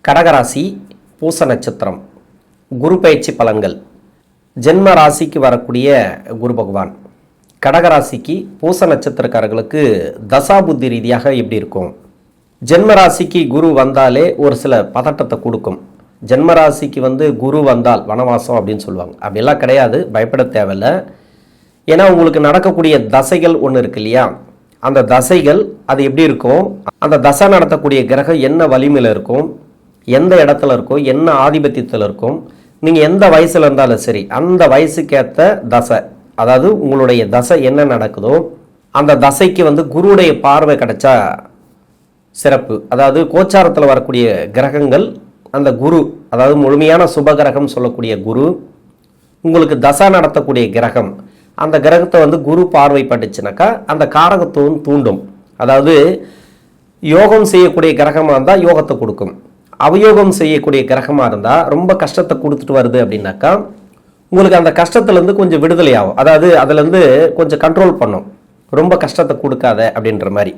கடகராசி பூச நட்சத்திரம் குரு பயிற்சி பலன்கள். ஜென்ம ராசிக்கு வரக்கூடிய குரு பகவான் கடகராசிக்கு பூச நட்சத்திரக்காரர்களுக்கு தசாபுத்தி ரீதியாக எப்படி இருக்கும்? ஜென்ம ராசிக்கு குரு வந்தாலே ஒரு சில பதட்டத்தை கொடுக்கும். ஜென்ம ராசிக்கு குரு வந்தால் வனவாசம் அப்படின்னு சொல்லுவாங்க. அப்படியெல்லாம் கிடையாது, பயப்பட தேவையில்லை. ஏன்னா உங்களுக்கு நடக்கக்கூடிய தசைகள் ஒன்று இருக்கு இல்லையா, அந்த தசைகள் அது எப்படி இருக்கும், அந்த தசை நடத்தக்கூடிய கிரகம் என்ன வலிமையில் இருக்கும், எந்த இடத்துல இருக்கும், என்ன ஆதிபத்தியத்தில் இருக்கும், நீங்கள் எந்த வயசில் இருந்தாலும் சரி அந்த வயசுக்கேற்ற தசை, அதாவது உங்களுடைய தசை என்ன நடக்குதோ அந்த தசைக்கு குருவுடைய பார்வை கிடைச்சா சிறப்பு. அதாவது கோச்சாரத்தில் வரக்கூடிய கிரகங்கள் அந்த குரு, அதாவது முழுமையான சுபகிரகம் சொல்லக்கூடிய குரு, உங்களுக்கு தசை நடத்தக்கூடிய கிரகம், அந்த கிரகத்தை குரு பார்வைப்பட்டுச்சுனாக்கா அந்த காரகத்துவம் தூண்டும். அதாவது யோகம் செய்யக்கூடிய கிரகமாக இருந்தால் யோகத்தை கொடுக்கும், அவயோகம் செய்யக்கூடிய கிரகமாக இருந்தால் ரொம்ப கஷ்டத்தை கொடுத்துட்டு வருது அப்படின்னாக்கா உங்களுக்கு அந்த கஷ்டத்துலேருந்து கொஞ்சம் விடுதலை ஆகும். அதாவது அதுலேருந்து கொஞ்சம் கண்ட்ரோல் பண்ணும், ரொம்ப கஷ்டத்தை கொடுக்காத அப்படின்ற மாதிரி.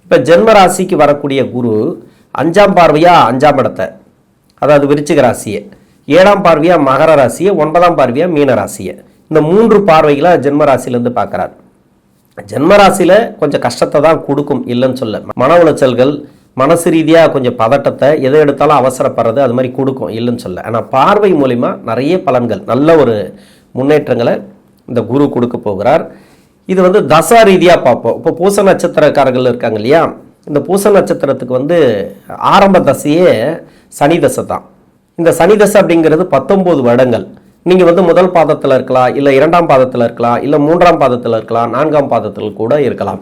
இப்போ ஜென்ம ராசிக்கு வரக்கூடிய குரு 5ஆம் பார்வையாக 5ஆம் இடத்தை, அதாவது விருச்சிக ராசியை, 7ஆம் பார்வையாக மகர ராசியை, 9ஆம் பார்வையாக மீன ராசியை, இந்த 3 பார்வைகளை ஜென்ம ராசியிலேருந்து பார்க்குறாரு. ஜென்ம ராசியில் கொஞ்சம் கஷ்டத்தை தான் கொடுக்கும், இல்லைன்னு சொல்ல. மன உளைச்சல்கள், மனசு ரீதியாக கொஞ்சம் பதட்டத்தை, எதை எடுத்தாலும் அவசரப்படுறது, அது மாதிரி கொடுக்கும், இல்லைன்னு சொல்ல. ஆனால் பார்வை மூலிமா நிறைய பலன்கள், நல்ல ஒரு முன்னேற்றங்களை இந்த குரு கொடுக்க போகிறார். இது தசா ரீதியாக பார்ப்போம். இப்போ பூச நட்சத்திரக்காரர்கள் இருக்காங்க இல்லையா, இந்த பூச நட்சத்திரத்துக்கு ஆரம்ப தசையே சனி தசை தான். இந்த சனி தசை அப்படிங்கிறது 19 வருடங்கள். நீங்கள் முதல் பாதத்தில் இருக்கலாம், இல்லை 2ஆம் பாதத்தில் இருக்கலாம், இல்லை 3ஆம் பாதத்தில் இருக்கலாம், 4ஆம் பாதத்தில் கூட இருக்கலாம்.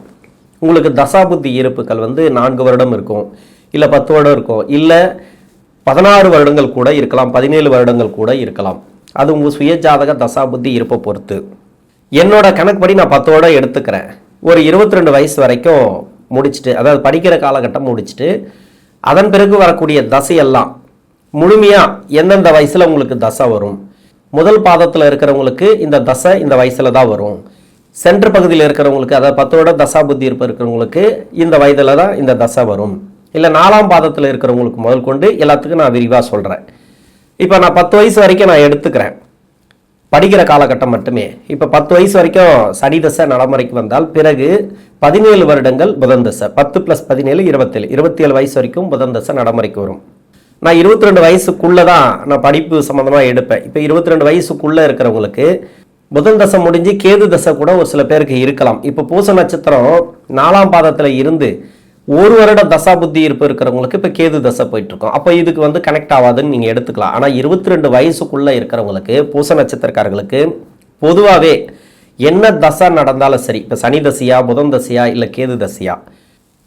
உங்களுக்கு தசாபுத்தி இருப்புகள் 4 வருடம் இருக்கும், இல்லை 10 வருடம் இருக்கும், இல்லை 16 வருடங்கள் கூட இருக்கலாம், 17 வருடங்கள் கூட இருக்கலாம். அது உங்கள் சுய ஜாதக தசாபுத்தி இருப்பை பொறுத்து. என்னோட கணக்குப்படி நான் 10 வருடம் எடுத்துக்கிறேன். ஒரு 22 வயசு வரைக்கும் முடிச்சுட்டு, அதாவது படிக்கிற காலகட்டம் முடிச்சுட்டு, அதன் பிறகு வரக்கூடிய தசையெல்லாம் முழுமையாக எந்தெந்த வயசில் உங்களுக்கு தசை வரும், முதல் பாதத்தில் இருக்கிறவங்களுக்கு இந்த தசை இந்த வயசில் தான் வரும், சென்ட்ரு பகுதியில் இருக்கிறவங்களுக்கு, அதாவது 10 வருடம் தசாபுத்தி இருப்பு இருக்கிறவங்களுக்கு இந்த வயதில் தான் இந்த தசை வரும், இல்லை 4ஆம் பாதத்தில் இருக்கிறவங்களுக்கு முதல் கொண்டு எல்லாத்துக்கும் நான் விரிவாக சொல்கிறேன். இப்போ நான் 10 வயசு வரைக்கும் நான் எடுத்துக்கிறேன், படிக்கிற காலகட்டம் மட்டுமே. இப்போ 10 வயசு வரைக்கும் சனி தசை நடைமுறைக்கு வந்தால் பிறகு 17 வருடங்கள் புதன் தசை, 10 + 17 27 வயசு வரைக்கும் புதன் தசை நடைமுறைக்கு வரும். நான் 22 வயசுக்குள்ளே தான் நான் படிப்பு சம்மந்தமாக எடுப்பேன். இப்போ 22 வயசுக்குள்ளே இருக்கிறவங்களுக்கு புதன் தசை முடிஞ்சு கேது தசை கூட ஒரு சில பேருக்கு இருக்கலாம். இப்போ பூச நட்சத்திரம் 4ஆம் பாதத்தில் இருந்து 1 வருட தசா புத்தி இருப்பு இருக்கிறவங்களுக்கு இப்போ கேது தசை போயிட்டுருக்கோம். அப்போ இதுக்கு கனெக்ட் ஆகாதுன்னு நீங்கள் எடுத்துக்கலாம். ஆனால் 22 வயசுக்குள்ளே இருக்கிறவங்களுக்கு, பூச நட்சத்திரக்காரர்களுக்கு பொதுவாகவே என்ன தசை நடந்தாலும் சரி, இப்போ சனி தசையா, புதன் தசையா, இல்லை கேது தசையா,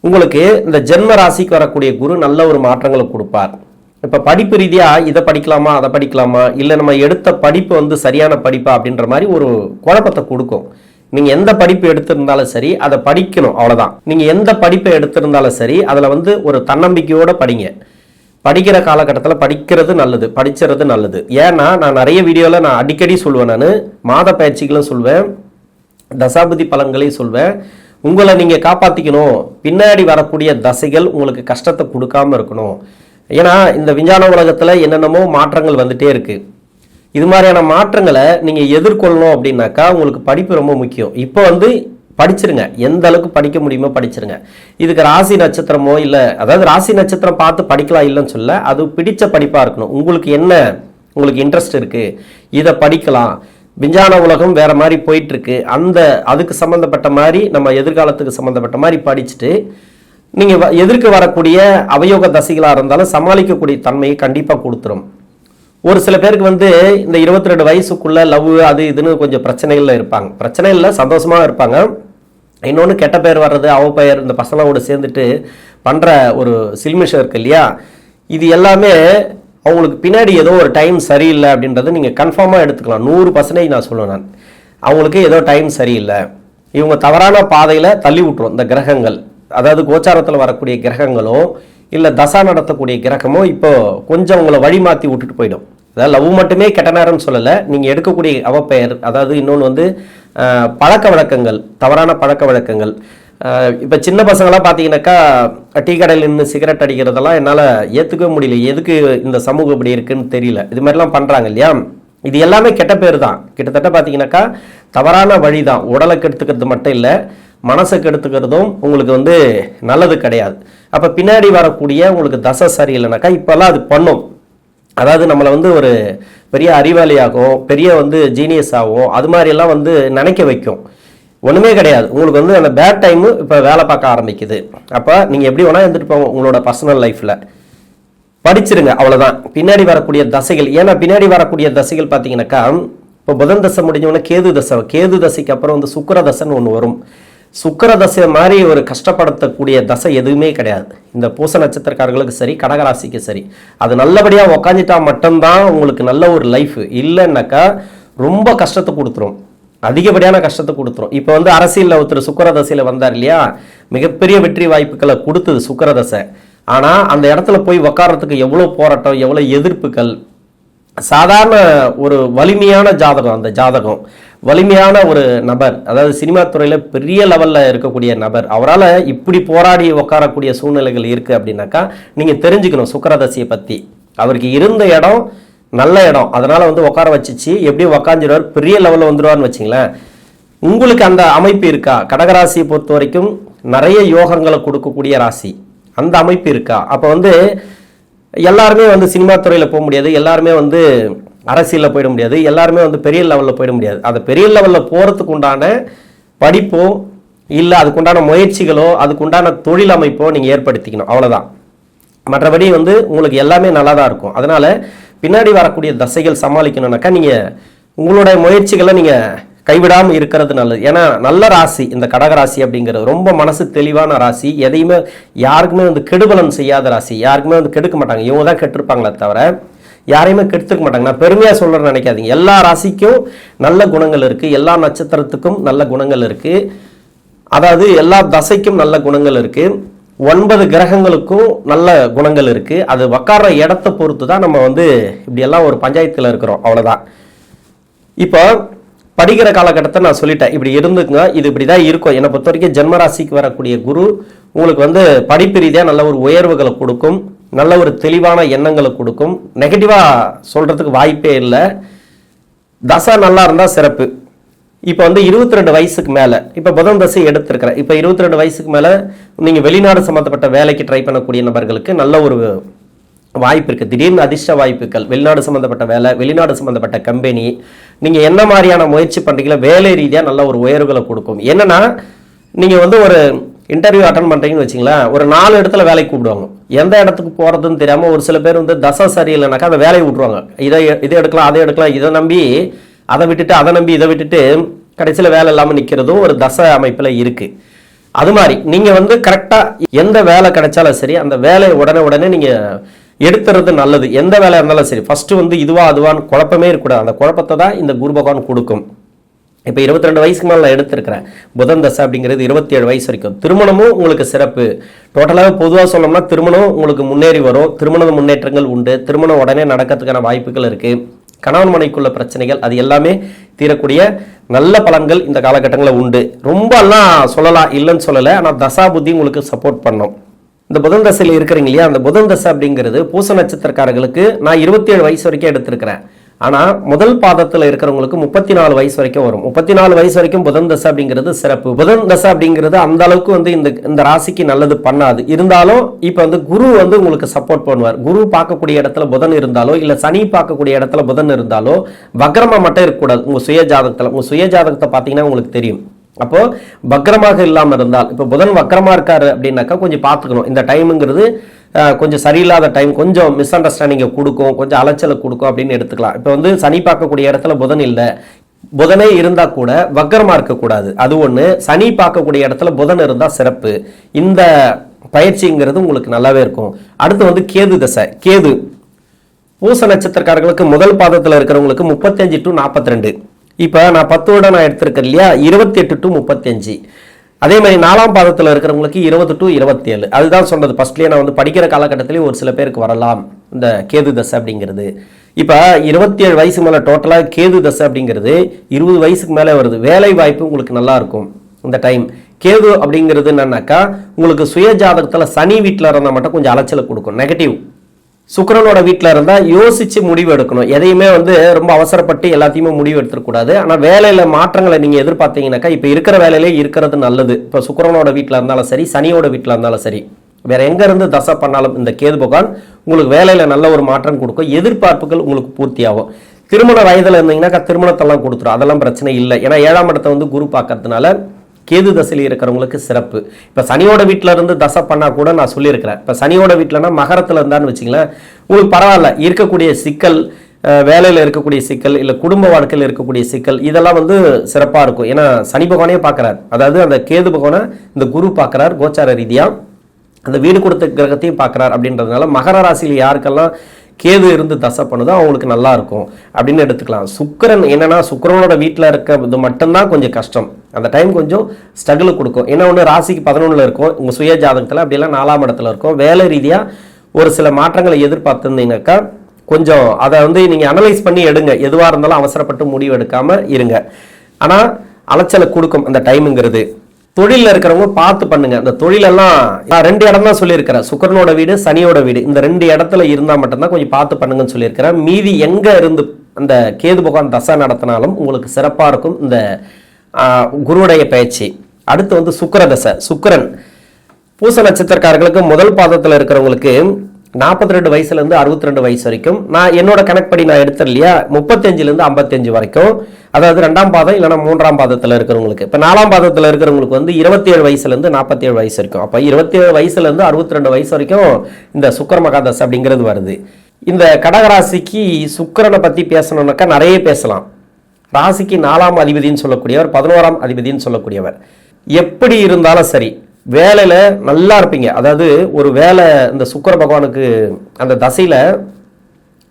உங்களுக்கு இந்த ஜென்ம ராசிக்கு வரக்கூடிய குரு நல்ல ஒரு மாற்றங்களை கொடுப்பார். இப்போ படிப்பு ரீதியாக இதை படிக்கலாமா, அதை படிக்கலாமா, இல்லை நம்ம எடுத்த படிப்பு சரியான படிப்பா அப்படின்ற மாதிரி ஒரு குழப்பத்தை கொடுக்கும். நீங்கள் எந்த படிப்பு எடுத்திருந்தாலும் சரி அதை படிக்கணும், அவ்வளோதான். நீங்கள் எந்த படிப்பை எடுத்திருந்தாலும் சரி அதில் ஒரு தன்னம்பிக்கையோடு படிங்க. படிக்கிற காலகட்டத்தில் படிக்கிறது நல்லது, படிச்சுறது நல்லது. ஏன்னா நான் நிறைய வீடியோவில் நான் அடிக்கடி சொல்லுவேன், நான் மாத பயிற்சிகளும் சொல்வேன், தசாபதி பலன்களையும் சொல்வேன். உங்களை நீங்கள் காப்பாற்றிக்கணும், பின்னாடி வரக்கூடிய தசைகள் உங்களுக்கு கஷ்டத்தை கொடுக்காம இருக்கணும். ஏன்னா இந்த விஞ்ஞான உலகத்தில் என்னென்னமோ மாற்றங்கள் வந்துட்டே இருக்கு. இது மாதிரியான மாற்றங்களை நீங்கள் எதிர்கொள்ளணும் அப்படின்னாக்கா உங்களுக்கு படிப்பு ரொம்ப முக்கியம். இப்போ படிச்சிருங்க, எந்த அளவுக்கு படிக்க முடியுமோ படிச்சிருங்க. இதுக்கு ராசி நட்சத்திரமோ இல்லை, அதாவது ராசி நட்சத்திரம் பார்த்து படிக்கலாம் இல்லைன்னு சொல்ல, அது பிடிச்ச படிப்பாக இருக்கணும். உங்களுக்கு இன்ட்ரெஸ்ட் இருக்குது, இதை படிக்கலாம். விஞ்ஞான உலகம் வேற மாதிரி போயிட்டுருக்கு, அதுக்கு சம்மந்தப்பட்ட மாதிரி நம்ம எதிர்காலத்துக்கு சம்மந்தப்பட்ட மாதிரி படிச்சுட்டு நீங்கள் எதிர்க்கு வரக்கூடிய அவயோக தசைகளாக இருந்தாலும் சமாளிக்கக்கூடிய தன்மையை கண்டிப்பாக கொடுத்துரும். ஒரு சில பேருக்கு இந்த 22 வயசுக்குள்ள லவ் அது இதுன்னு கொஞ்சம் பிரச்சனைகளில் இருப்பாங்க. பிரச்சனை இல்லை, சந்தோஷமாக இருப்பாங்க. இன்னொன்று கெட்ட பேர் வர்றது, பெயர், இந்த பசங்களோடு சேர்ந்துட்டு பண்ணுற ஒரு சில்மிஷம் இருக்கு இல்லையா, இது எல்லாமே அவங்களுக்கு பின்னாடி ஏதோ ஒரு டைம் சரியில்லை அப்படின்றத நீங்கள் கன்ஃபார்மாக எடுத்துக்கலாம். 100% நான் சொல்லுவேன். நான் அவங்களுக்கு ஏதோ டைம் சரியில்லை, இவங்க தவறான பாதையில் தள்ளி விட்டுரும் இந்த கிரகங்கள். அதாவது கோச்சாரத்தில் வரக்கூடிய கிரகங்களோ இல்லை தசா நடத்தக்கூடிய கிரகமோ இப்போ கொஞ்சம் உங்களை வழி மாற்றி விட்டுட்டு போயிடும். அதாவது லவ் மட்டுமே கெட்ட நேரம்னு சொல்லலை, நீங்கள் எடுக்கக்கூடிய அவப்பெயர், அதாவது இன்னொன்று பழக்க வழக்கங்கள், தவறான பழக்க வழக்கங்கள், இப்போ சின்ன பசங்களாம் பார்த்தீங்கன்னாக்கா டீ கடையில் நின்று சிகரெட் அடிக்கிறதெல்லாம் என்னால் ஏற்றுக்கவே முடியல. எதுக்கு இந்த சமூகம் இப்படி இருக்குன்னு தெரியல. இது மாதிரிலாம் பண்ணுறாங்க இல்லையா? இது எல்லாமே கெட்ட பேர் தான். கிட்டத்தட்ட பார்த்தீங்கன்னாக்கா தவறான வழி தான். உடலை கெடுத்துக்கிறது மட்டும் இல்லை, மனசை கெடுத்துக்கிறதும் உங்களுக்கு நல்லது கிடையாது. அப்போ பின்னாடி வரக்கூடிய உங்களுக்கு தசை சரியில்லைனாக்கா இப்போல்லாம் அது பண்ணும். அதாவது நம்மளை ஒரு பெரிய அறிவாளியாகவும் பெரிய ஜீனியஸ் ஆகும், அது மாதிரியெல்லாம் நினைக்க வைக்கும். ஒன்றுமே கிடையாது. உங்களுக்கு அந்த பேட் டைமு இப்போ வேலை பார்க்க ஆரம்பிக்குது. அப்போ நீங்கள் எப்படி வேணால் இருந்துட்டு போங்க உங்களோட பர்சனல் லைஃப்பில், படிச்சிருங்க, அவ்வளோதான். பின்னாடி வரக்கூடிய தசைகள், ஏன்னா பின்னாடி வரக்கூடிய தசைகள் பார்த்தீங்கன்னாக்கா இப்போ புதன் தசை முடிஞ்சவொடனே கேது தசை, கேது தசைக்கு அப்புறம் சுக்கிர தசைன்னு ஒன்று வரும். சுக்கிர தசை மாதிரி ஒரு கஷ்டப்படுத்தக்கூடிய தசை எதுவுமே கிடையாது. இந்த பூச நட்சத்திரக்காரர்களுக்கு சரி, கடகராசிக்கு சரி, அது நல்லபடியாக உக்காந்துட்டா மட்டும்தான் உங்களுக்கு நல்ல ஒரு லைஃப். இல்லைன்னாக்கா ரொம்ப கஷ்டத்தை கொடுத்துரும், அதிகப்படியான கஷ்டத்தை கொடுத்துரும். இப்போ அரசியலில் ஒருத்தர் சுக்கிர தசையில் வந்தார் இல்லையா, மிகப்பெரிய வெற்றி வாய்ப்புகளை கொடுத்தது சுக்கிர தசை. ஆனால் அந்த இடத்துல போய் உக்காரத்துக்கு எவ்வளோ போராட்டம், எவ்வளோ எதிர்ப்புகள். சாதாரண ஒரு வலிமையான ஜாதகம், அந்த ஜாதகம் வலிமையான ஒரு நபர், அதாவது சினிமா துறையில் பெரிய லெவலில் இருக்கக்கூடிய நபர், அவரால் இப்படி போராடி உட்காரக்கூடிய சூழ்நிலைகள் இருக்குது அப்படின்னாக்கா நீங்கள் தெரிஞ்சுக்கணும் சுக்கிரதசையை பற்றி. அவருக்கு இருந்த இடம் நல்ல இடம், அதனால் உட்கார வச்சிச்சு, எப்படியும் உக்காந்துருவார், பெரிய லெவலில் வந்துடுவார்னு வச்சிங்களேன். உங்களுக்கு அந்த அமைப்பு இருக்கா? கடகராசியை பொறுத்த வரைக்கும் நிறைய யோகங்களை கொடுக்கக்கூடிய ராசி, அந்த அமைப்பு இருக்கா? அப்போ எல்லாருமே சினிமா துறையில் போக முடியாது, எல்லாருமே அரசியலில் போயிட முடியாது, எல்லாருமே பெரிய லெவலில் போயிட முடியாது. அந்த பெரிய லெவலில் போகிறதுக்கு உண்டான படிப்போ இல்லை அதுக்குண்டான முயற்சிகளோ அதுக்குண்டான தொழில் அமைப்போ நீங்கள் ஏற்படுத்திக்கணும், அவ்வளோதான். மற்றபடி உங்களுக்கு எல்லாமே நல்லா தான் இருக்கும். அதனால் பின்னாடி வரக்கூடிய தசைகள் சமாளிக்கணும்னாக்கா நீங்கள் உங்களுடைய முயற்சிகளை நீங்கள் கைவிடாமல் இருக்கிறது நல்லது. ஏன்னா நல்ல ராசி இந்த கடகராசி அப்படிங்கிறது, ரொம்ப மனசு தெளிவான ராசி, எதையுமே யாருக்குமே கெடுபலன் செய்யாத ராசி, யாருக்குமே கெடுக்க மாட்டாங்க. இவங்க தான் கெட்டிருப்பாங்களே தவிர யாரையுமே கெடுத்துக்க மாட்டாங்க. நான் பெருமையாக சொல்கிறேன்னு நினைக்காதீங்க. எல்லா ராசிக்கும் நல்ல குணங்கள் இருக்குது, எல்லா நட்சத்திரத்துக்கும் நல்ல குணங்கள் இருக்குது, அதாவது எல்லா தசைக்கும் நல்ல குணங்கள் இருக்குது, 9 கிரகங்களுக்கும் நல்ல குணங்கள் இருக்குது. அது உக்கார இடத்தை பொறுத்து தான் நம்ம இப்படியெல்லாம் ஒரு பஞ்சாயத்தில் இருக்கிறோம், அவ்வளோதான். இப்போ படிக்கிற காலகட்டத்தை நான் சொல்லிட்டேன், இப்படி இருந்துக்குங்க, இது இப்படி தான் இருக்கும். என்னை பொறுத்த வரைக்கும் ஜென்மராசிக்கு வரக்கூடிய குரு உங்களுக்கு படிப்பு ரீதியாக நல்ல ஒரு உயர்வுகளை கொடுக்கும், நல்ல ஒரு தெளிவான எண்ணங்களை கொடுக்கும். நெகட்டிவாக சொல்கிறதுக்கு வாய்ப்பே இல்லை. தசை நல்லா இருந்தால் சிறப்பு. இப்போ 22 வயசுக்கு மேலே, இப்போ புதன் தசை எடுத்திருக்கிறேன், இப்போ 22 வயசுக்கு மேலே நீங்கள் வெளிநாடு சம்மந்தப்பட்ட வேலைக்கு ட்ரை பண்ணக்கூடிய நபர்களுக்கு நல்ல ஒரு வாய்ப்பு இருக்குது, திடீர்னு அதிர்ஷ்ட வாய்ப்புகள். வெளிநாடு சம்மந்தப்பட்ட வேலை, வெளிநாடு சம்மந்தப்பட்ட கம்பெனி, நீங்கள் என்ன மாதிரியான முயற்சி பண்ணுறீங்களோ வேலை ரீதியாக நல்ல ஒரு உயர்வுகளை கொடுக்கும். என்னென்னா நீங்கள் ஒரு இன்டர்வியூ அட்டன் பண்ணுறீங்கன்னு வச்சிங்களேன், ஒரு 4 இடத்துல வேலைக்கு கூப்பிடுவாங்க. எந்த இடத்துக்கு போகிறதுன்னு தெரியாமல் ஒரு சில பேர் தசை சரியில்லைனாக்கா அந்த வேலையை விட்ருவாங்க. இதை எடுக்கலாம், அதை எடுக்கலாம், இதை நம்பி அதை விட்டுட்டு, அதை நம்பி இதை விட்டுட்டு கடைசியில் வேலை இல்லாமல் நிற்கிறதும் ஒரு தசை அமைப்பில் இருக்குது. அது மாதிரி நீங்கள் கரெக்டாக எந்த வேலை கிடைச்சாலும் சரி அந்த வேலையை உடனே நீங்கள் எடுத்துறது நல்லது. எந்த வேலையாக இருந்தாலும் சரி ஃபஸ்ட்டு இதுவா அதுவான்னு குழப்பமே இருக்கக்கூடாது. அந்த குழப்பத்தை தான் இந்த குரு பகவான் கொடுக்கும். இப்போ 22 வயசுக்கு மேலே நான் எடுத்திருக்கிறேன். புதன் தசை அப்படிங்கிறது 27 வயசு வரைக்கும். திருமணமும் உங்களுக்கு சிறப்பு. டோட்டலாக பொதுவாக சொல்லணும்னா திருமணம் உங்களுக்கு முன்னேறி வரும், திருமண முன்னேற்றங்கள் உண்டு, திருமணம் உடனே நடக்கிறதுக்கான வாய்ப்புகள் இருக்குது. கணவன் மனைக்குள்ள பிரச்சனைகள் அது எல்லாமே தீரக்கூடிய நல்ல பலன்கள் இந்த காலகட்டங்களில் உண்டு. ரொம்பலாம் சொல்லலாம், இல்லைன்னு சொல்லலை, ஆனால் தசா புத்தி உங்களுக்கு சப்போர்ட் பண்ணும். இந்த புதன் தசையில் இருக்கிறீங்க இல்லையா, அந்த புதன் தசை அப்படிங்கிறது பூச நட்சத்திரக்காரர்களுக்கு நான் 27 வயசு வரைக்கும் எடுத்திருக்கிறேன். ஆனால் முதல் பாதத்தில் இருக்கிறவங்களுக்கு 34 வயசு வரைக்கும் வரும். 34 வயசு வரைக்கும் புதன் தசை அப்படிங்கிறது சிறப்பு. புதன் தசை அப்படிங்கிறது அந்த அளவுக்கு இந்த ராசிக்கு நல்லது பண்ணாது. இருந்தாலும் இப்போ குரு உங்களுக்கு சப்போர்ட் பண்ணுவார். குரு பார்க்கக்கூடிய இடத்துல புதன் இருந்தாலோ இல்லை சனி பார்க்கக்கூடிய இடத்துல புதன் இருந்தாலோ வக்ரமா மட்டும் இருக்கக்கூடாது. உங்கள் சுய ஜாதகத்தை பார்த்தீங்கன்னா உங்களுக்கு தெரியும். அப்போ வக்ரமாக இல்லாமல் இருந்தால், இப்போ புதன் வக்ரமா இருக்காரு அப்படின்னாக்கா கொஞ்சம் பார்த்துக்கணும். இந்த டைமுங்கிறது கொஞ்சம் சரியில்லாத டைம், கொஞ்சம் மிஸ் அண்டர்ஸ்டாண்டிங்கை கொடுக்கும், கொஞ்சம் அலைச்சலை கொடுக்கும் அப்படின்னு எடுத்துக்கலாம். இப்போ சனி பார்க்கக்கூடிய இடத்துல புதன் இல்லை, புதனே இருந்தால் கூட வக்ரமா இருக்கக்கூடாது, அது ஒன்று. சனி பார்க்கக்கூடிய இடத்துல புதன் இருந்தால் சிறப்பு. இந்த பயிற்சிங்கிறது உங்களுக்கு நல்லாவே இருக்கும். அடுத்து கேது தசை. கேது பூச நட்சத்திரக்காரர்களுக்கு முதல் பாதத்தில் இருக்கிறவங்களுக்கு 35 to 42. இப்போ நான் 10 வருடம் நான் எடுத்திருக்கேன் இல்லையா, 28 to 35. அதே மாதிரி 4ஆம் பாதத்தில் இருக்கிறவங்களுக்கு 20 to 27. அதுதான் சொன்னது ஃபர்ஸ்ட்லேயே, நான் படிக்கிற காலகட்டத்திலேயே ஒரு சில பேருக்கு வரலாம் இந்த கேது தசை அப்படிங்கிறது. இப்போ 27 வயசு மேலே டோட்டலாக கேது தசை அப்படிங்கிறது 20 வயசுக்கு மேலே வருது. வேலை வாய்ப்பு உங்களுக்கு நல்லா இருக்கும் இந்த டைம். கேது அப்படிங்கிறது என்னன்னாக்கா உங்களுக்கு சுய ஜாதகத்தில் சனி வீட்டில் இருந்தால் மட்டும் கொஞ்சம் அலைச்சலை கொடுக்கும், நெகட்டிவ். சுக்கிரனோட வீட்டில் இருந்தால் யோசிச்சு முடிவு எடுக்கணும். எதையுமே வந்து ரொம்ப அவசரப்பட்டு எல்லாத்தையுமே முடிவு எடுத்துக்கூடாது. ஆனால் வேலையில் மாற்றங்களை நீங்கள் எதிர்பார்த்தீங்கன்னாக்கா இப்போ இருக்கிற வேலையிலே இருக்கிறது நல்லது. இப்போ சுக்கிரனோட வீட்டில் இருந்தாலும் சரி, சனியோட வீட்டில் இருந்தாலும் சரி, வேற எங்க இருந்து தசை பண்ணாலும் இந்த கேது பகவான் உங்களுக்கு வேலையில நல்ல ஒரு மாற்றம் கொடுக்கும். எதிர்பார்ப்புகள் உங்களுக்கு பூர்த்தி ஆகும். திருமண வயதுல இருந்தீங்கன்னாக்கா திருமணத்தெல்லாம் கொடுத்துரும், அதெல்லாம் பிரச்சனை இல்லை. ஏன்னா 7ஆம் இடத்தை வந்து குரு பார்க்கறதுனால கேது தசையில் இருக்கிறவங்களுக்கு சிறப்பு. இப்போ சனியோட வீட்டில் இருந்து தசை பண்ணால் கூட நான் சொல்லியிருக்கிறேன். இப்போ சனியோட வீட்டிலனா மகரத்தில் இருந்தான்னு வச்சிங்களேன், உங்களுக்கு பரவாயில்ல. இருக்கக்கூடிய சிக்கல், வேலையில் இருக்கக்கூடிய சிக்கல், இல்லை குடும்ப வாழ்க்கையில் இருக்கக்கூடிய சிக்கல், இதெல்லாம் வந்து சிறப்பாக இருக்கும். ஏன்னா சனி பகவானே பார்க்குறார், அதாவது அந்த கேது பகவானை இந்த குரு பார்க்குறார் கோச்சார ரீதியாக, அந்த வீடு கொடுத்த கிரகத்தையும் பார்க்குறார். அப்படின்றதுனால மகர ராசியில் யாருக்கெல்லாம் கேது இருந்து தசை பண்ணுதோ அவங்களுக்கு நல்லா இருக்கும் அப்படின்னு எடுத்துக்கலாம். சுக்கிரன் என்னன்னா, சுக்கிரனோட வீட்டில் இருக்கிறது மட்டும்தான் கொஞ்சம் கஷ்டம். அந்த டைம் கொஞ்சம் ஸ்ட்ரகிள் கொடுக்கும். ஏன்னா ஒன்று ராசிக்கு 11ல் இருக்கும் உங்கள் சுய ஜாதகத்தில், அப்படியெல்லாம் 4ஆம் இடத்துல இருக்கும். வேலை ரீதியாக ஒரு சில மாற்றங்களை எதிர்பார்த்துருந்தீங்கன்னாக்கா கொஞ்சம் அதை வந்து நீங்கள் அனலைஸ் பண்ணி எடுங்க. எதுவாக இருந்தாலும் அவசரப்பட்டு முடிவு எடுக்காமல் இருங்க. ஆனால் அலைச்சலை கொடுக்கும் அந்த டைமுங்கிறது. தொழிலில் இருக்கிறவங்க பார்த்து பண்ணுங்க. அந்த தொழிலெல்லாம் நான் 2 இடம் தான் சொல்லியிருக்கிறேன், சுக்கிரனோட வீடு சனியோட வீடு. இந்த 2 இடத்துல இருந்தால் மட்டும்தான் கொஞ்சம் பார்த்து பண்ணுங்கன்னு சொல்லியிருக்கிறேன். மீதி எங்கே இருந்து அந்த கேது பகவான் தசை நடத்தினாலும் உங்களுக்கு சிறப்பாக இருக்கும் இந்த குருவுடைய பயிற்சி. அடுத்து வந்து சுக்கிர தசை. சுக்கிரன் பூச நட்சத்திரக்காரர்களுக்கு முதல் பாதத்தில் இருக்கிறவங்களுக்கு 42 வயசுலேருந்து 62 வயசு வரைக்கும், நான் என்னோட கணக்குப்படி நான் எடுத்தேன் இல்லையா, 35லேருந்து 55 வரைக்கும், அதாவது 2ஆம் பாதம் இல்லைனா 3ஆம் பாதத்தில் இருக்கிறவங்களுக்கு. இப்போ 4ஆம் பாதத்தில் இருக்கிறவங்களுக்கு வந்து 27 வயசுலேருந்து 47 வயசு வரைக்கும். அப்போ 27 வயசுலேருந்து 62 வயசு வரைக்கும் இந்த சுக்கிர மகாதசை அப்படிங்கிறது வருது. இந்த கடகராசிக்கு சுக்கிரனை பற்றி பேசணுன்னாக்கா நிறைய பேசலாம். ராசிக்கு 4ஆம் அதிபதினு சொல்லக்கூடியவர், 11ஆம் அதிபதினு சொல்லக்கூடியவர். எப்படி இருந்தாலும் சரி வேலையில் நல்லா இருப்பீங்க. அதாவது ஒரு வேலை இந்த சுக்கிர பகவானுக்கு அந்த தசையில்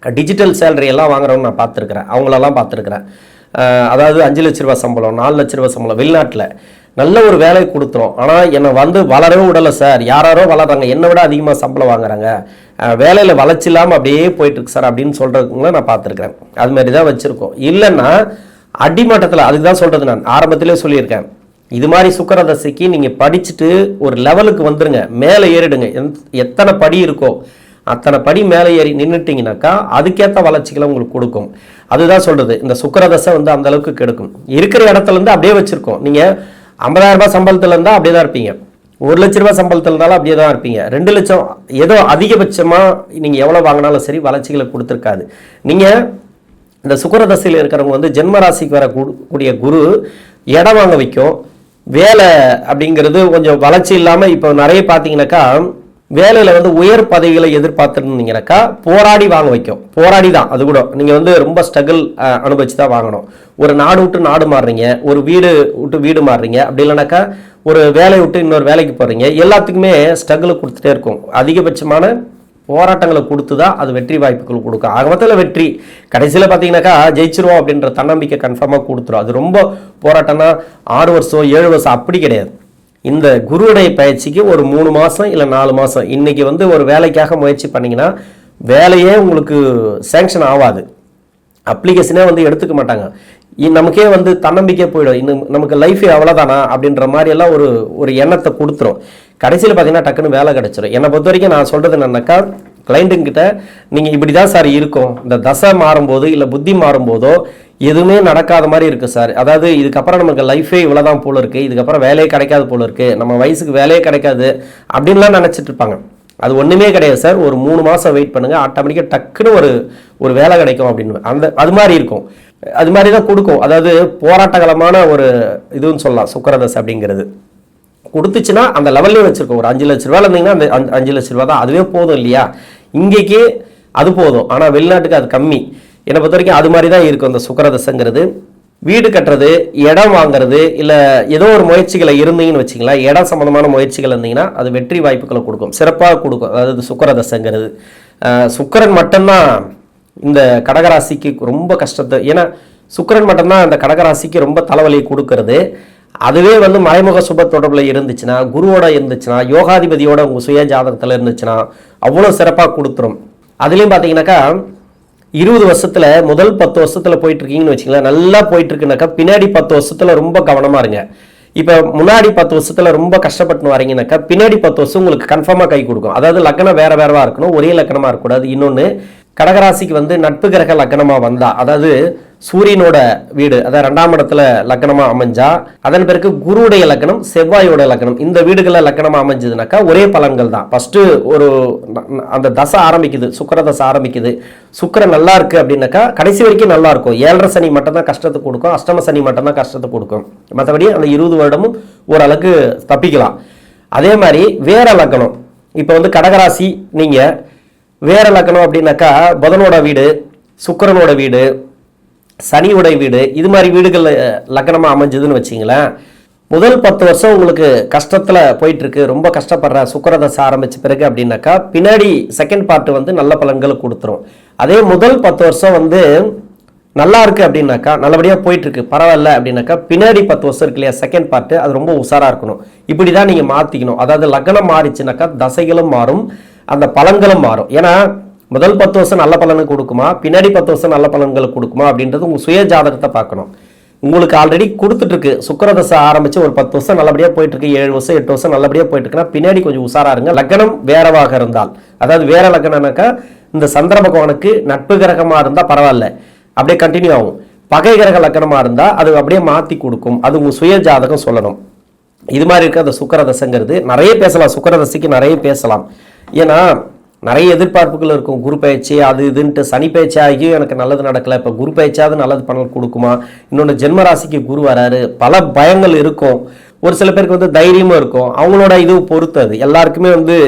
டிஜிட்டல் சேலரி எல்லாம் வாங்குறவங்க நான் பார்த்துருக்குறேன், அவங்களெல்லாம் பார்த்துருக்குறேன். அதாவது 5 லட்ச ரூபா சம்பளம், 4 லட்ச ரூபா சம்பளம் வெளிநாட்டில் நல்ல ஒரு வேலை கொடுத்துரும். ஆனால் என்னை வந்து வளரவே விடலை சார், யாரோ வளர்றாங்க, என்னை விட அதிகமாக சம்பளம் வாங்குறாங்க, வேலையில் வளர்ச்சி இல்லாமல் அப்படியே போயிட்டுருக்கு சார் அப்படின்னு சொல்கிறதுக்குங்கள நான் பார்த்துருக்குறேன். அதுமாரி தான் வச்சுருக்கோம். இல்லைன்னா அடிமட்டத்தில், அதுக்கு தான் சொல்கிறது, நான் ஆரம்பத்திலே சொல்லியிருக்கேன், இது மாதிரி சுக்கிர தசைக்கு நீங்கள் படிச்சுட்டு ஒரு லெவலுக்கு வந்துடுங்க, மேலே ஏறிடுங்க. எத்தனை படி இருக்கோ அத்தனை படி மேலே ஏறி நின்றுட்டிங்கனாக்கா அதுக்கேற்ற வளர்ச்சிகளை உங்களுக்கு கொடுக்கும். அதுதான் சொல்கிறது, இந்த சுக்கிர தசை வந்து அந்த அளவுக்கு கெடுக்கும். இருக்கிற இடத்துலேருந்து அப்படியே வச்சுருக்கோம். நீங்கள் 50,000 ரூபாய் சம்பளத்தில் இருந்தால் அப்படியே தான் இருப்பீங்க, 1 லட்ச ரூபாய் சம்பளத்தில் இருந்தாலும் அப்படியே தான் இருப்பீங்க, 2 லட்சம் ஏதோ அதிகபட்சமாக நீங்கள் எவ்வளோ வாங்கினாலும் சரி வளர்ச்சிகளை கொடுத்துருக்காது. நீங்கள் இந்த சுக்கிர தசையில் இருக்கிறவங்க வந்து ஜென்ம ராசிக்கு வரக்கூடிய குரு இடம் வாங்க வைக்கும். வேலை அப்படிங்கிறது கொஞ்சம் வளர்ச்சி இல்லாமல் இப்போ நிறைய பார்த்தீங்கன்னாக்கா வேலையில் வந்து உயர் பதவிகளை எதிர்பார்த்துருந்தீங்கன்னாக்கா போராடி வாங்க வைக்கும். போராடி தான், அது கூட நீங்கள் வந்து ரொம்ப ஸ்ட்ரகிள் அனுபவிச்சு தான் வாங்கணும். ஒரு நாடு விட்டு நாடு மாறுறீங்க, ஒரு வீடு விட்டு வீடு மாறுறீங்க, அப்படி இல்லைனாக்கா ஒரு வேலையை விட்டு இன்னொரு வேலைக்கு போகிறீங்க, எல்லாத்துக்குமே ஸ்ட்ரகிள் கொடுத்துட்டே இருக்கும். அதிகபட்சமான போராட்டங்களை கொடுத்து தான் அது வெற்றி வாய்ப்புகள் கொடுக்கும். ஆக மொத்தத்தில் வெற்றி கடைசியில் பார்த்தீங்கன்னாக்கா ஜெயிச்சிருவோம் அப்படின்ற தன்னம்பிக்கை கன்ஃபார்மாக கொடுத்துரும். அது ரொம்ப போராட்டம்னா 6 வருஷம் 7 வருஷம் அப்படி கிடையாது. இந்த குருவுடைய பயிற்சிக்கு ஒரு 3 மாதம் இல்லை 4 மாதம், இன்னைக்கு வந்து ஒரு வேலைக்காக முயற்சி பண்ணிங்கன்னா வேலையே உங்களுக்கு சேங்ஷன் ஆகாது, அப்ளிகேஷனே வந்து எடுத்துக்க மாட்டாங்க. நமக்கே வந்து தன்னம்பிக்கை போயிடும், இன்னும் நமக்கு லைஃபே அவ்வளோதானா அப்படின்ற மாதிரி எல்லாம் ஒரு எண்ணத்தை கொடுத்துரும். கடைசியில் பார்த்தீங்கன்னா டக்குன்னு வேலை கிடைச்சிடும். என்னை பொறுத்த வரைக்கும் நான் சொல்கிறது என்னன்னாக்கா, கிளைண்ட்டுங்கிட்ட நீங்கள் இப்படி தான் சார் இருக்கும், இந்த தசை மாறும்போது இல்லை புத்தி மாறும்போதோ எதுவுமே நடக்காத மாதிரி இருக்குது சார், அதாவது இதுக்கப்புறம் நமக்கு லைஃபே இவ்வளோதான் போல இருக்குது, இதுக்கப்புறம் வேலையே கிடைக்காது போல இருக்குது, நம்ம வயசுக்கு வேலையே கிடைக்காது அப்படின்லாம் நினச்சிட்டு இருப்பாங்க. அது ஒன்றுமே கிடையாது சார், ஒரு 3 மாதம் வெயிட் பண்ணுங்கள், ஆட்டோமேட்டிக்காக டக்குன்னு ஒரு வேலை கிடைக்கும் அப்படின்னு அது மாதிரி இருக்கும். அது மாதிரி தான் கொடுக்கும். அதாவது போராட்டகலமான ஒரு இதுன்னு சொல்லலாம் சுக்கிர தசை அப்படிங்கிறது. கொடுத்துச்சுன்னா அந்த லெவல்லே வச்சுருக்கோம். ஒரு 5 லட்ச ரூபாயில் இருந்தீங்கன்னா அந்த 5 லட்ச ரூபா தான், அதுவே போதும் இல்லையா? இங்கேக்கு அது போதும், ஆனால் வெளிநாட்டுக்கு அது கம்மி. என்னை பொறுத்த வரைக்கும் அது மாதிரி தான் இருக்கும் இந்த சுக்கிர தசைங்கிறது. வீடு கட்டுறது, இடம் வாங்குறது, இல்லை ஏதோ ஒரு முயற்சிகளை இருந்தீங்கன்னு வச்சிங்களா, இடம் சம்மந்தமான முயற்சிகள் இருந்தீங்கன்னா அது வெற்றி வாய்ப்புகளை கொடுக்கும், சிறப்பாக கொடுக்கும். அதாவது சுக்கிர தசைங்கிறது சுக்கிரன் மட்டும்தான் இந்த கடகராசிக்கு ரொம்ப கஷ்டத்தை, ஏன்னா சுக்கிரன் மட்டும்தான் இந்த கடகராசிக்கு ரொம்ப தலைவலியை கொடுக்கறது. அதுவே வந்து மறைமுக சுப தொடர்பில் இருந்துச்சுன்னா, குருவோட இருந்துச்சுன்னா, யோகாதிபதியோட உங்கள் சுய ஜாதகத்தில் இருந்துச்சுன்னா அவ்வளோ சிறப்பாக கொடுத்துரும். அதுலேயும் பார்த்தீங்கன்னாக்கா 20 வருஷத்தில் முதல் 10 வருஷத்தில் போயிட்டு இருக்கீங்கன்னு வச்சுங்களேன், நல்லா போயிட்டு இருக்குனாக்கா பின்னாடி 10 வருஷத்தில் ரொம்ப கவனமாக இருங்க. இப்போ முன்னாடி 10 வருஷத்துல ரொம்ப கஷ்டப்பட்டு வரீங்கன்னாக்கா பின்னாடி 10 வருஷம் உங்களுக்கு கன்ஃபார்மாக கை கொடுக்கும். அதாவது லக்னம் வேற வேறவா இருக்கணும், ஒரே லக்னமா இருக்கக்கூடாது. இன்னொன்று கடகராசிக்கு வந்து நட்பு கிரக லக்னமா வந்தா, அதாவது சூரியனோட வீடு அதாவது 2ஆம் இடத்துல லக்னமா அமைஞ்சா, அதன் பிறகு குருவுடைய லக்னம் செவ்வாயோட லக்னம் இந்த வீடுகளில் லக்னமா அமைஞ்சதுனாக்கா ஒரே பலன்கள் தான். ஃபர்ஸ்ட் ஒரு அந்த தசை ஆரம்பிக்குது, சுக்கிர தசை ஆரம்பிக்குது, சுக்கிரன் நல்லா இருக்கு அப்படின்னாக்கா கடைசி வரைக்கும் நல்லா இருக்கும். 7.5 சனி மட்டும் தான் கஷ்டத்தை கொடுக்கும், அஷ்டம சனி மட்டும் தான் கஷ்டத்தை கொடுக்கும். மற்றபடி அந்த 20 வருடமும் ஓரளவுக்கு தப்பிக்கலாம். அதே மாதிரி வேற லக்னம், இப்போ வந்து கடகராசி நீங்க வேற லக்னம் அப்படின்னாக்கா புதனோட வீடு, சுக்கிரனோட வீடு, சனியோட வீடு, இது மாதிரி வீடுகள் லக்னமா அமைஞ்சதுன்னு வச்சிங்களேன், முதல் 10 வருஷம் உங்களுக்கு கஷ்டத்துல போயிட்டு இருக்கு, ரொம்ப கஷ்டப்படுற சுக்கிரதசை ஆரம்பிச்ச பிறகு அப்படின்னாக்கா பின்னாடி செகண்ட் பார்ட் வந்து நல்ல பலன்களை கொடுத்துரும். அதே முதல் 10 வருஷம் வந்து நல்லா இருக்கு அப்படின்னாக்கா நல்லபடியா போயிட்டு இருக்கு பரவாயில்ல அப்படின்னாக்கா பின்னாடி 10 வருஷம் இருக்கு இல்லையா செகண்ட் பார்ட், அது ரொம்ப உஷாரா இருக்கணும். இப்படிதான் நீங்க மாத்திக்கணும். அதாவது லக்னம் மாறிச்சுனாக்கா தசைகளும் மாறும், அந்த பலன்களும் மாறும். ஏன்னா முதல் 10 வருஷம் நல்ல பலனை கொடுக்குமா, பின்னாடி 10 வருஷம் நல்ல பலன்களை கொடுக்குமா அப்படின்றது உங்க சுய ஜாதகத்தை பார்க்கணும். உங்களுக்கு ஆல்ரெடி கொடுத்துட்டு இருக்கு, சுக்கிரதசை ஆரம்பிச்சு ஒரு 10 வருஷம் நல்லபடியா போயிட்டு இருக்கு, 7 வருஷம் 8 வருஷம் நல்லபடியா போயிட்டு இருக்குன்னா பின்னாடி கொஞ்சம் உஷாரா இருங்க. லக்னம் வேறவாக இருந்தால், அதாவது வேற லக்னம்னாக்கா இந்த சந்திர பகவானுக்கு நட்பு கிரகமா இருந்தா பரவாயில்ல, அப்படியே கண்டினியூ ஆகும். பகை கிரக லக்னமா இருந்தா அது அப்படியே மாத்தி கொடுக்கும். அது உங்க சுய ஜாதகம் சொல்லணும். இது மாதிரி இருக்க அந்த சுக்கிரதசைங்கிறது நிறைய பேசலாம், சுக்கிரதசைக்கு நிறைய பேசலாம். ஏன்னா நிறைய எதிர்பார்ப்புகள் இருக்கும். குரு பயிற்சி அது இதுன்ட்டு, சனி பயிற்சி ஆகியும் எனக்கு நல்லது நடக்கல, இப்போ குரு பயிற்சியாவது நல்லது பலன் கொடுக்குமா, இன்னொன்று ஜென்ம ராசிக்கு குரு வராரு, பல பயங்கள் இருக்கும். ஒரு சில பேருக்கு வந்து தைரியமும் இருக்கும், அவங்களோட இது பொறுத்தது. எல்லாருக்குமே வந்து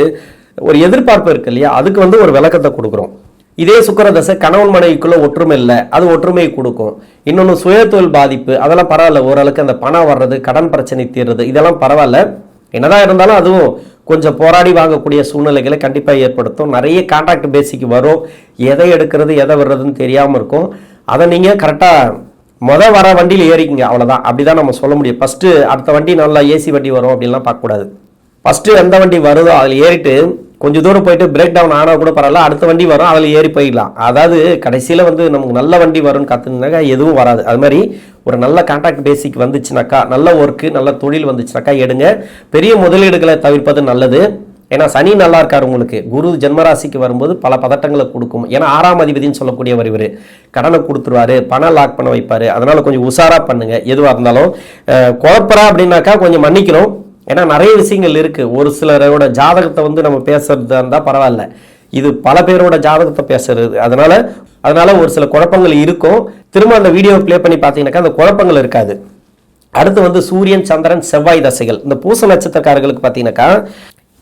ஒரு எதிர்பார்ப்பு இருக்கு இல்லையா, அதுக்கு வந்து ஒரு விளக்கத்தை கொடுக்குறோம். இதே சுக்கிரதசை கணவன் மனைவிக்குள்ள ஒற்றுமை இல்லை, அது ஒற்றுமையை கொடுக்கும். இன்னொன்று சுயதொழில் பாதிப்பு, அதெல்லாம் பரவாயில்ல, ஓரளவுக்கு அந்த பணம் வர்றது, கடன் பிரச்சனை தீர்றது, இதெல்லாம் பரவாயில்ல. என்னதான் இருந்தாலும் அதுவும் கொஞ்சம் போராடி வாங்கக்கூடிய சூழ்நிலைகளை கண்டிப்பாக ஏற்படுத்தும். நிறைய கான்ட்ராக்ட் பேசிக்கு வரும், எதை எடுக்கிறது எதை வர்றதுன்னு தெரியாமல் இருக்கும். அதை நீங்கள் கரெக்டாக வர வண்டியில் ஏறிக்கிங்க, அவ்வளோதான். அப்படிதான் நம்ம சொல்ல முடியும். ஃபஸ்ட்டு அடுத்த வண்டி நல்லா ஏசி வண்டி வரும் அப்படின்லாம் பார்க்கக்கூடாது. ஃபஸ்ட்டு எந்த வண்டி வருதோ அதில் ஏறிட்டு கொஞ்சம் தூரம் போயிட்டு பிரேக் டவுன் ஆனால் கூட பரவாயில்ல, அடுத்த வண்டி வரும் அதில் ஏறி போயிடலாம். அதாவது கடைசியில் வந்து நமக்கு நல்ல வண்டி வரும்னு காத்துனாக்கா எதுவும் வராது. அது மாதிரி ஒரு நல்ல கான்ட்ராக்ட் பேசிக் வந்துச்சுனாக்கா, நல்ல ஒர்க்கு நல்ல தொழில் வந்துச்சுனாக்கா எடுங்க. பெரிய முதலீடுகளை தவிர்ப்பது நல்லது. ஏன்னா சனி நல்லா இருக்காரு உங்களுக்கு, குரு ஜென்மராசிக்கு வரும்போது பல பதட்டங்களை கொடுக்கும். ஏன்னா 6ஆம் அதிபதினு சொல்லக்கூடியவர் இவர், கடனை கொடுத்துருவாரு, பணம் லாக் பண்ண வைப்பாரு. அதனால கொஞ்சம் உஷாரா பண்ணுங்க. எதுவாக இருந்தாலும் குழப்பறா அப்படின்னாக்கா கொஞ்சம் மன்னிக்கணும். ஏன்னா நிறைய விஷயங்கள் இருக்கு. ஒரு சிலரோட ஜாதகத்தை வந்து நம்ம பேசுறதா இருந்தா பரவாயில்ல, இது பல பேரோட ஜாதகத்தை பேசுறது. அதனால ஒரு சில குழப்பங்கள் இருக்கும். திரும்ப அந்த வீடியோ பிளே பண்ணி பார்த்தீங்கன்னாக்கா அந்த குழப்பங்கள் இருக்காது. அடுத்து வந்து சூரியன் சந்திரன் செவ்வாய் தசைகள். இந்த பூச நட்சத்திரக்காரர்களுக்கு பார்த்தீங்கன்னாக்கா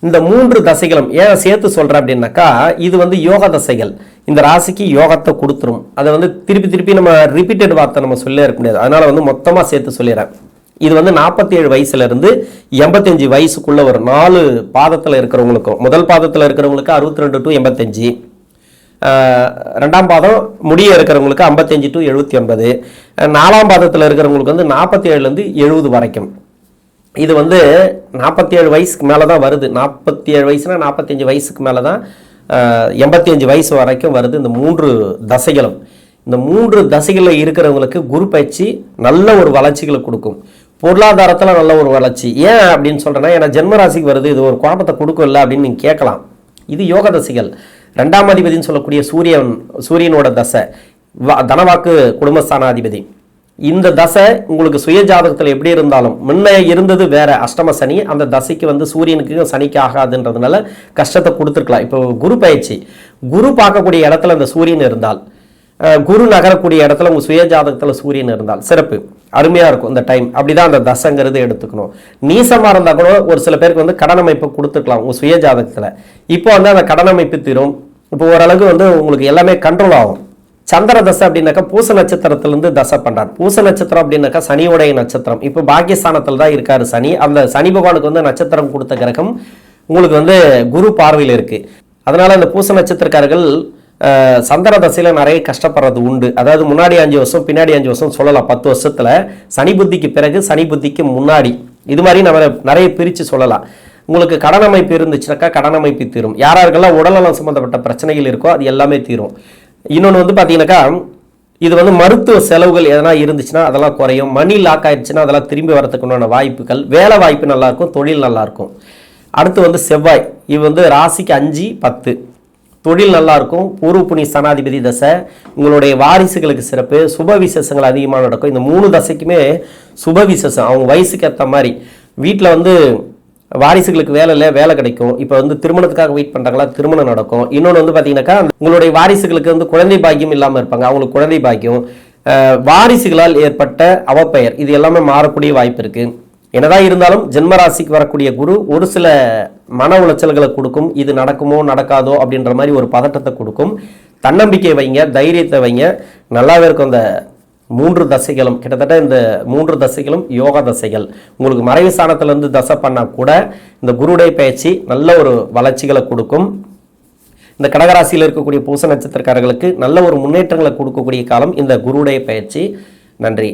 இந்த 3 தசைகளும் ஏன் சேர்த்து சொல்றேன் அப்படின்னாக்கா, இது வந்து யோக தசைகள். இந்த ராசிக்கு யோகத்தை கொடுத்துரும். அதை வந்து திருப்பி நம்ம ரிப்பீட்டட் வார்த்தை நம்ம சொல்ல இருக்க முடியாது. அதனால வந்து மொத்தமாக சேர்த்து சொல்லிடுறேன். இது வந்து 47 வயசுல இருந்து 85 வயசுக்குள்ள ஒரு 4 பாதத்தில் இருக்கிறவங்களுக்கும், முதல் பாதத்தில் இருக்கிறவங்களுக்கு 62 to 85, 2ஆம் பாதம் முடிய இருக்கிறவங்களுக்கு 55 to 79, 4ஆம் பாதத்தில் இருக்கிறவங்களுக்கு வந்து 47லேருந்து 70 வரைக்கும். இது வந்து 47 வயசுக்கு மேலே தான் வருது. 47 வயசுனா 45 வயசுக்கு மேலே தான் 85 வயசு வரைக்கும் வருது. இந்த 3 தசைகளும், இந்த 3 தசைகளில் இருக்கிறவங்களுக்கு குரு பயிற்சி நல்ல ஒரு வளர்ச்சிகளை கொடுக்கும். பொருளாதாரத்தில் நல்ல ஒரு வளர்ச்சி. ஏன் அப்படின்னு சொல்கிறேன்னா, ஏன்னா ஜென்மராசிக்கு வருது, இது ஒரு குழப்பத்தை கொடுக்கல அப்படின்னு நீங்கள் கேட்கலாம். இது யோக தசைகள். 2ஆம் அதிபதினு சொல்லக்கூடிய சூரியனோட தசை, தனவாக்கு குடும்பஸ்தானாதிபதி. இந்த தசை உங்களுக்கு சுய ஜாதகத்தில் எப்படி இருந்தாலும், முன்ன இருந்தது வேற அஷ்டம சனி, அந்த தசைக்கு வந்து சூரியனுக்கு சனிக்கு ஆகாதுன்றதுனால கஷ்டத்தை கொடுத்துருக்கலாம். இப்போ குரு பயிற்சி, குரு பார்க்கக்கூடிய இடத்துல அந்த சூரியன் இருந்தால், குரு நகரக்கூடிய இடத்துல உங்க சுய ஜாதகத்தில் சூரியன் இருந்தால் சிறப்பு, அருமையா இருக்கும் இந்த டைம். அப்படிதான் அந்த தசைங்கிறது எடுத்துக்கணும். நீசமா இருந்தா கூட ஒரு சில பேருக்கு வந்து கடன் அமைப்பு கொடுத்துக்கலாம் உங்க சுய ஜாதகத்துல. இப்போ வந்து அந்த கடன் அமைப்பு தீரும். இப்போ ஓரளவுக்கு வந்து உங்களுக்கு எல்லாமே கண்ட்ரோல் ஆகும். சந்திர தசை அப்படின்னாக்கா பூச நட்சத்திரத்திலிருந்து தசை பண்றார். பூச நட்சத்திரம் அப்படின்னாக்கா சனியோடைய நட்சத்திரம். இப்போ பாக்கியஸ்தானத்தில் தான் இருக்காரு சனி. அந்த சனி பகவானுக்கு வந்து நட்சத்திரம் கொடுத்த கிரகம் உங்களுக்கு வந்து குரு பார்வையில் இருக்கு. அதனால இந்த பூச நட்சத்திரக்காரர்கள் சந்திர தசையில நிறைய கஷ்டப்படுறது உண்டு. அதாவது முன்னாடி 5 வருஷம் பின்னாடி 5 வருஷம் சொல்லலாம். 10 வருஷத்துல சனி புத்திக்கு பிறகு சனி புத்திக்கு முன்னாடி, இது மாதிரி நம்ம நிறைய பிரித்து சொல்லலாம். உங்களுக்கு கடன் அமைப்பு இருந்துச்சுனாக்கா கடன் அமைப்பு தீரும். யாராருக்கெல்லாம் உடல்நலம் சம்பந்தப்பட்ட பிரச்சனைகள் இருக்கோ அது எல்லாமே தீரும். இன்னொன்று வந்து பார்த்தீங்கன்னாக்கா இது வந்து மருத்துவ செலவுகள் எதனா இருந்துச்சுன்னா அதெல்லாம் குறையும். மணி லாக் ஆயிடுச்சுன்னா அதெல்லாம் திரும்பி வரதுக்குண்டான வாய்ப்புகள், வேலை வாய்ப்பு நல்லாயிருக்கும், தொழில் நல்லாயிருக்கும். அடுத்து வந்து செவ்வாய், இது வந்து ராசிக்கு 5, 10, தொழில் நல்லாயிருக்கும். பூர்வ புண்ணிய ஸ்தானாதிபதி தசை, உங்களுடைய வாரிசுகளுக்கு சிறப்பு, சுப விசேஷங்கள் அதிகமாக நடக்கும். இந்த 3 தசைக்குமே சுப விசேஷம். அவங்க வயசுக்கு ஏற்ற மாதிரி வீட்டில் வந்து வாரிசுகளுக்கு வேலை இல்லை, வேலை கிடைக்கும். இப்போ வந்து திருமணத்துக்காக வெயிட் பண்ணுறாங்களா, திருமணம் நடக்கும். இன்னொன்று வந்து பார்த்தீங்கன்னாக்கா உங்களுடைய வாரிசுகளுக்கு வந்து குழந்தை பாக்கியம் இல்லாமல் இருப்பாங்க, அவங்களுக்கு குழந்தை பாக்கியம். வாரிசுகளால் ஏற்பட்ட அவப்பெயர் இது எல்லாமே மாறக்கூடிய வாய்ப்பு இருக்குது. என்னதான் இருந்தாலும் ஜென்மராசிக்கு வரக்கூடிய குரு ஒரு சில மன உளைச்சல்களை கொடுக்கும். இது நடக்குமோ நடக்காதோ அப்படின்ற மாதிரி ஒரு பதட்டத்தை கொடுக்கும். தன்னம்பிக்கை வைங்க, தைரியத்தை வைங்க, நல்லாவே இருக்கும். அந்த 3 தசைகளும் கிட்டத்தட்ட இந்த 3 தசைகளும் யோகா தசைகள். உங்களுக்கு மறைவு ஸ்தானத்திலிருந்து தசை பண்ணால் கூட இந்த குருடைய பயிற்சி நல்ல ஒரு வளர்ச்சிகளை கொடுக்கும். இந்த கடகராசியில் இருக்கக்கூடிய பூச நட்சத்திரக்காரர்களுக்கு நல்ல ஒரு முன்னேற்றங்களை கொடுக்கக்கூடிய காலம் இந்த குருடைய பயிற்சி. நன்றி.